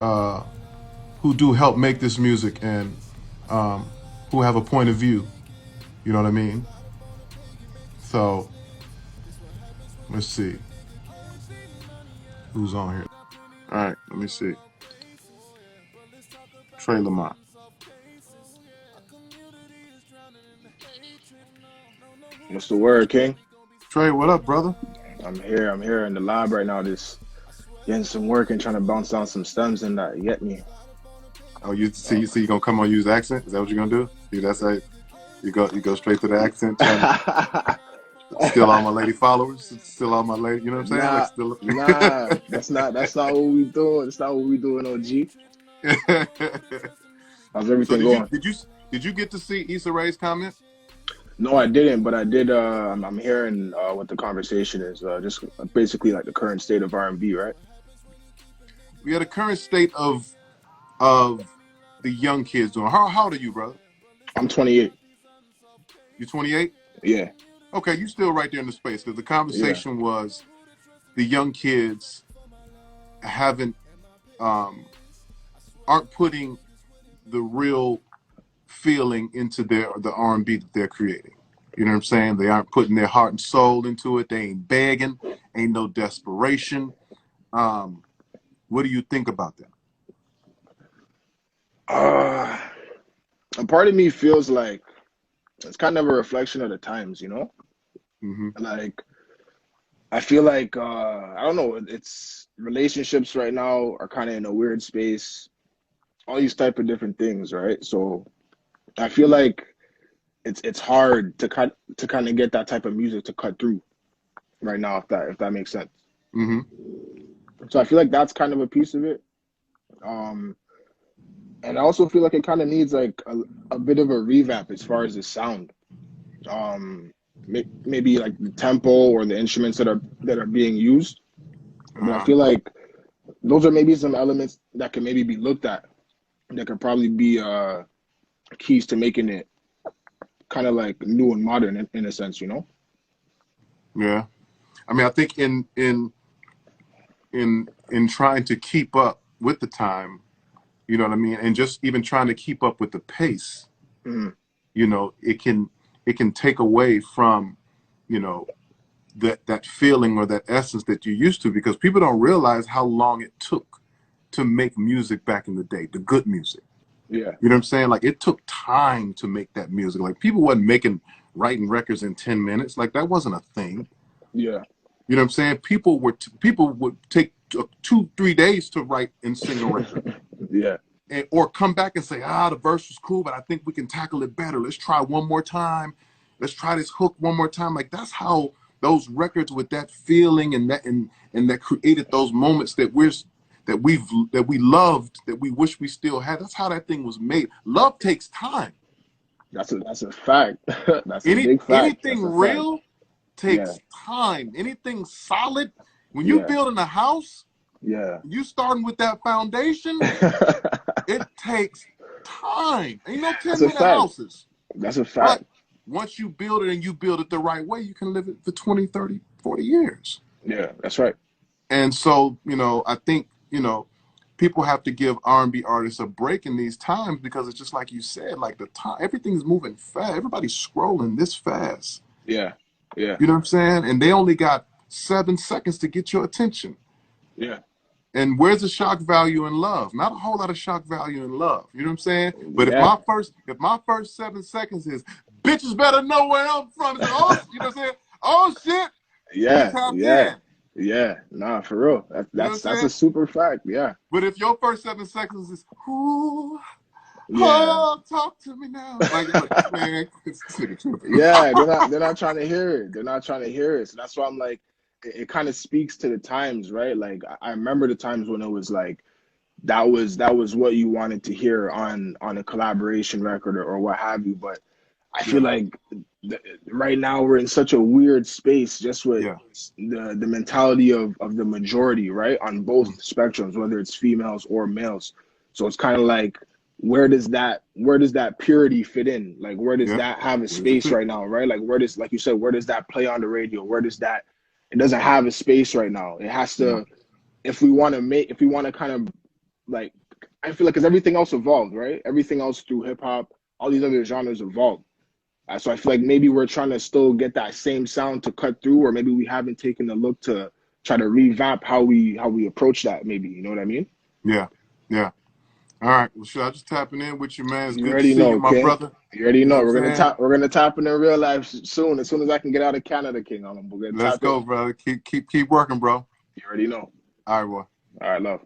uh, who do help make this music and um, who have a point of view. You know what I mean? So let's see who's on here. All right, let me see. Trey LaMonte. What's the word, King? Trey, what up, brother? I'm here. I'm here in the lab right now, just getting some work and trying to bounce down some stems and that. You get me? Oh, you see, Uh, you gonna come on use accent? Is that what you're gonna do? That's how you go straight to the accent, trying to steal all my lady followers, steal all my lady. You know what I'm saying? Like nah, still. nah. That's not what we doing. That's not what we doing, OG. How's So everything going? did you get to see Issa Rae's comment? No, I didn't, but I did. I'm hearing what the conversation is. Just basically like the current state of R&B, right? We had a current state of the young kids doing. How old are you, brother? I'm 28. You 28? Yeah, Okay, you still right there in the space because the yeah. conversation was the young kids haven't um, aren't putting the real feeling into the R&B that they're creating. You know what I'm saying? They aren't putting their heart and soul into it. They ain't begging. Ain't no desperation. Um, what do you think about that? Uh, a part of me feels like it's kind of a reflection of the times, you know? Hmm. Like I feel like I don't know, it's relationships right now are kind of in a weird space. All these type of different things, right? So I feel like it's hard to kind of get that type of music to cut through right now, if that makes sense. Hmm. So I feel like that's kind of a piece of it. Um, and I also feel like it kind of needs like a bit of a revamp as far as the sound. Um, maybe like the tempo or the instruments that are being used. But I Uh, feel like those are maybe some elements that can maybe be looked at that could probably be keys to making it kind of like new and modern in a sense, you know? yeah. I mean, I think in trying to keep up with the time, you know what I mean, and just even trying to keep up with the pace, Mhm. you know, it can take away from, you know, that feeling or that essence that you used to because people don't realize how long it took to make music back in the day, the good music. Yeah, You know what I'm saying? Like it took time to make that music. Like people wasn't making writing records in 10 minutes. Like that wasn't a thing. yeah, You know what I'm saying? People would take 2 3 days to write and sing a record. yeah. And, or come back and say, the verse was cool, but I think we can tackle it better. Let's try one more time. Let's try this hook one more time. Like that's how those records with that feeling and that created those moments that we loved that we wish we still had. That's how that thing was made. Love takes time. That's a fact. That's a big fact. Anything That's a fact. real Yeah, takes time. Anything solid. When you yeah, building a house, yeah. you starting with that foundation. It takes time. Ain't no That's 10 a minute fact. houses. That's a But fact. once you build it and you build it the right way, you can live it for 20, 30, 40 years. Yeah, that's right. And so, you know, I think, you know, people have to give R&B artists a break in these times because it's just like you said, like the time, everything's moving fast. Everybody's scrolling this fast. Yeah, yeah, You know what I'm saying? And they only got 7 seconds to get your attention. yeah, And where's the shock value in love? Not a whole lot of shock value in love. You know what I'm saying? But yeah, if my first 7 seconds is bitches better know where I'm from, it's like, oh, you know what I'm saying? Oh shit, we yeah, tapped yeah, in. yeah. Nah, for real. That, You know what that's I'm that's a saying? super fact. Yeah, But if your first 7 seconds is ooh, yeah. oh, talk to me now, like man, this nigga tripping. Yeah, they're not trying to hear it. They're not trying to hear it. So that's why I'm like, it kind of speaks to the times, right? Like I remember the times when it was like that was what you wanted to hear on a collaboration record or what have you. But I feel Yeah, like right now we're in such a weird space just with yeah, the mentality of the majority, right? On both spectrums, whether it's females or males. So it's kind of like where does that purity fit in? Like where does yeah. that have a Where's the space fit? right now, right? Like where does like you said, where does that play on the radio? Where does that it doesn't have a space right now. It has No. to if we want to kind of like I feel like because everything else evolved, right? Everything else through hip hop, all these other genres evolved. So I feel like maybe we're trying to still get that same sound to cut through, or maybe we haven't taken the look to try to revamp how we approach that. Maybe you know what I mean? Yeah, yeah. All right. Well, sure. I just tapping in with you, man. It's You good to already see you, know, my King. brother. You already You know know. what I'm saying? We're gonna tap in real life soon. As soon as I can get out of Canada, King. We're gonna Let's tap in. go, brother. Keep working, bro. You already know. All right, boy. All right, love.